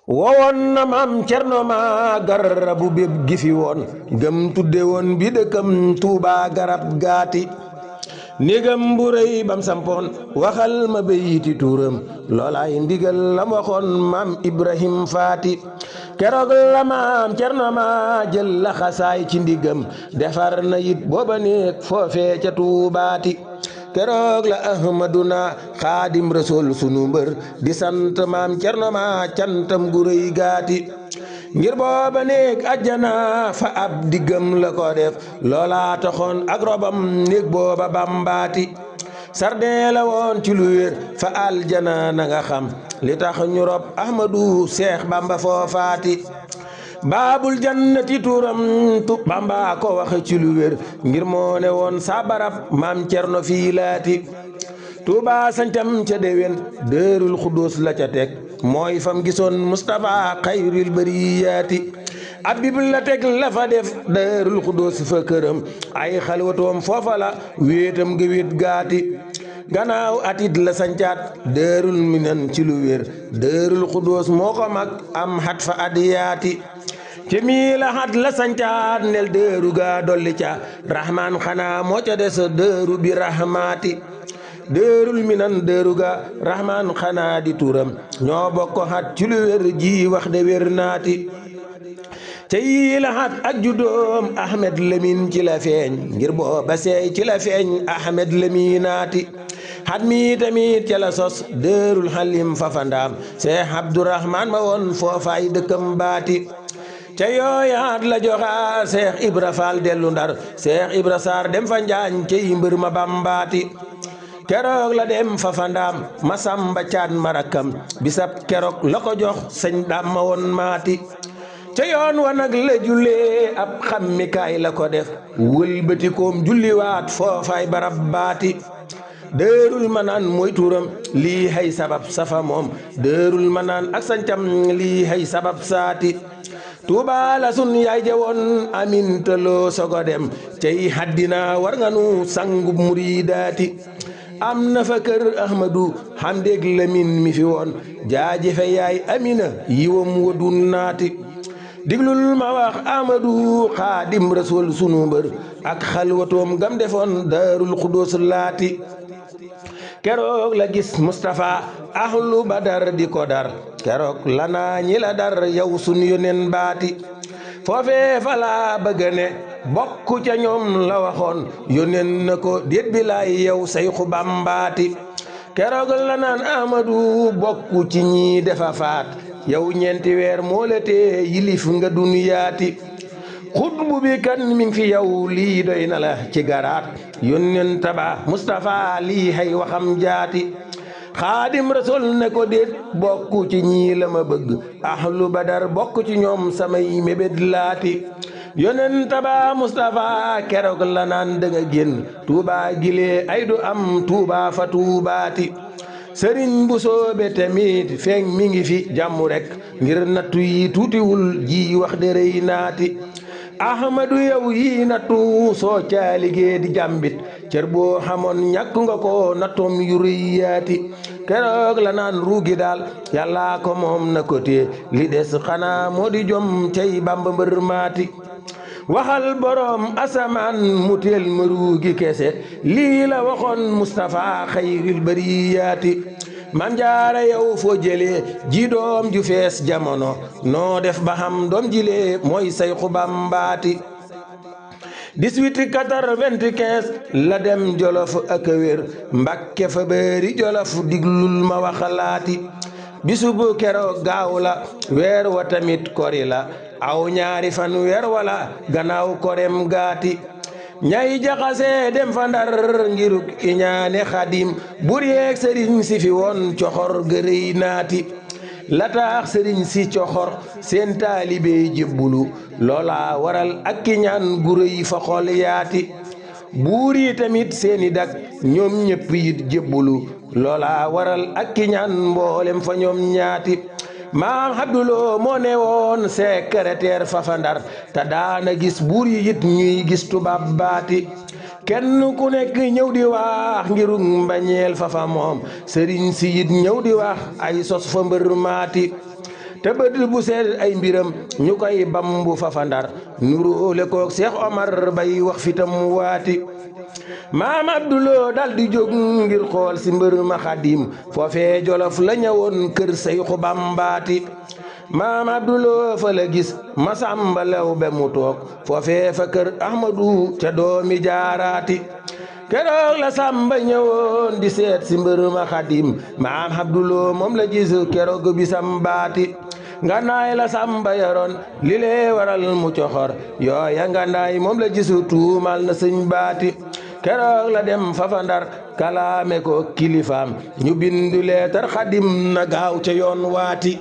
wowoon na maam cerno ma garabu bépp gi fi woon gëm tudde woon bi dëkkam Tuuba garab gaati négam bu rëy bam sampoon waxal ma béyti tuuram loolaay ndigal lam waxoon maam Ibrahim faati keroog la maam cerno ma jël la xasaay ci ndigam defar na it booba néeg foofee ca Tuubaati keroog la ahmaduna xaadim rasul sunu mbër di sant maam cerno ma cantam gu rëy gaati ngir booba néeg ajjana fa ab diggam la ko def loola taxoon ak robam néeg booba bambaati sardin la woon ci lu wér fa aljana na nga xam li tax ñu rob ahmadu seex bamba foofaati baabul jannati tuuram tu bamba ko wax ci lu wér ngir moo ne woon sa barab maam cerno fii laati tuuba sañtam ca déwén dërul xudus la ca teg mooy fam gisoon Mustapha xayril bariyaati abib la teg la fa def dërul xudus fa këram ay xalwatoom foofa la wéetam ga wéet gaati gannaaw atit la sañcaat dërul minan ci lu wér dërul xudus moo ko mag am xat fa adiyaati ci mii la xat la sañcaat nel dëru ga dolli ca rahman xanaa moo ca des dëru bi rahmaati dërul minan dëru ga rahman xanaa di turam ñoo bokk xat ci lu wér ji wax de wér naati ca yii la xat ak juddoom ahmed lamin ci la feeñ ngir booba seey ci la feeñ ahmed laminaati xat mi tamit ca la sos dërul xalim fafandaam seex abdurahman ma woon foofaay dëkkam baati ca yooyaat la joxa seex ibra faal dellu ndar seex ibra saar dem fa njaañ cey mbër ma bambaati keroog la dem fa fandaam ma samba caat marakam bisab keroog la ko jox sëñ daam ma woon maati ca yoon wa nag la jullee ab xammikaay la ko def wëlbatikoom julliwaat foofaay barab baati dërul manaan mooy tuuram lii hay sabab safa moom dërul manaan ak sañcam lii hay sabab saati tuuba la sun yaay jawoon amintaloo sogo dem cey haddina war nga nu sangub muridaati am na fa kër ahmadu hamdeg lamin mi fi woon jaajefe yaay amina yiwam wadun naati diglul ma wax ahmadu xaadim rasul sunu mbër ak xalwatoom gam defoon daarul xudus laati keroog la gis Mustapha ahlu badar di ko dar keroog la naa ñi la dar yow sun yonen baati foofee fa laa bëgga ne bokk ca ñoom la waxoon yonen na ko déet bi laay yow sayxu bambaati keroog la naan ahmadu bokku ci ñi defa faat yow ñeenti weer moo la tee yilif nga duniyaati xutbu bi kan mi ngi fi yow lii doy na la ci garaat yónneen taba Mustapha lii hay waxam jaati xaadim rasul ne ko déet bokku ci ñii la ma bëgg ahlu badar bokk ci ñoom samay mébét laati yónneen taba Mustapha keroog la naan dëgga génn tuuba gilee ay du am tuuba fa tuubaati sëriñ bu soobe tamit feeñ mi ngi fi jàmm rek ngir nattu yi tuutiwul ji wax de rëy naati ahmadu yow yi nattu soo caaligee di jàmbit cër boo xamoon ñàkk nga ko nattoom yu rëyaati keroog la naan ruugi daal yàlla ko moom na ko tee li des xanaa moo di jom cey bamba mbër maati waxal boroom asamaan mu teel ma ruugi kese lii la waxoon Mustapha xayril bariyaati mam jaara yow foo jëlee ji doom ju fees jamono noo def ba xam doom jilee mooy sayxu bambaati 1895 la dem jolof ak wér mbakke fa bëri jolof diglul ma waxalaati bisub keroog gaaw la weer wa tamit kori la aw ñaari fan weer wala gannaaw korem gaati ñay jaxase dem fa ndar ngiruk iñaane xadim bur yeeg sëriñ si fi woon coxor gërëy naati la tax sëriñ si coxor seen taalibe jébbulu loola waral ak kiñaan gu rëy fa xol yaati buur yi tamit seeni dak ñoom ñëpp yit jébbulu loola waral ak kiñaan mboolem fa ñoom ñaati maam Abduloo moo ne woon secrétaire fafa ndar te daana gis buur yi it ñuy gis tubaab baati kenn ku nekk ñëw di wax ngiru mbañeel fafa moom sëriñ si it ñëw di wax ay sos fa mbër maati te bët bu seet ay mbiram ñu koy bambu fafa Ndar nuróole koog Seex Omar bay wax fitam waati maam Abduloo dal di jóg ngir xool si mbër ma Xaadim foofee Jolof la ñëwoon kër Seyxu Bambaati maam Abduloo fa la gis Masamba Lawbe mu toog foofee fa kër Ahmadu ca doomi jaaraati keroog la Samba ñëwoon di seet si mbër ma Xaadim maam Abduloo moom la gis keroog bisam baati nganaay la Samba yoroon li lee waral mu coxor yooya nganaay moom la gisu tuumal na sëñ baati keroog la dem fafa Ndar kalaame ko kilifaam ñu bindu leetar Xaadim na gaaw ca yoon waati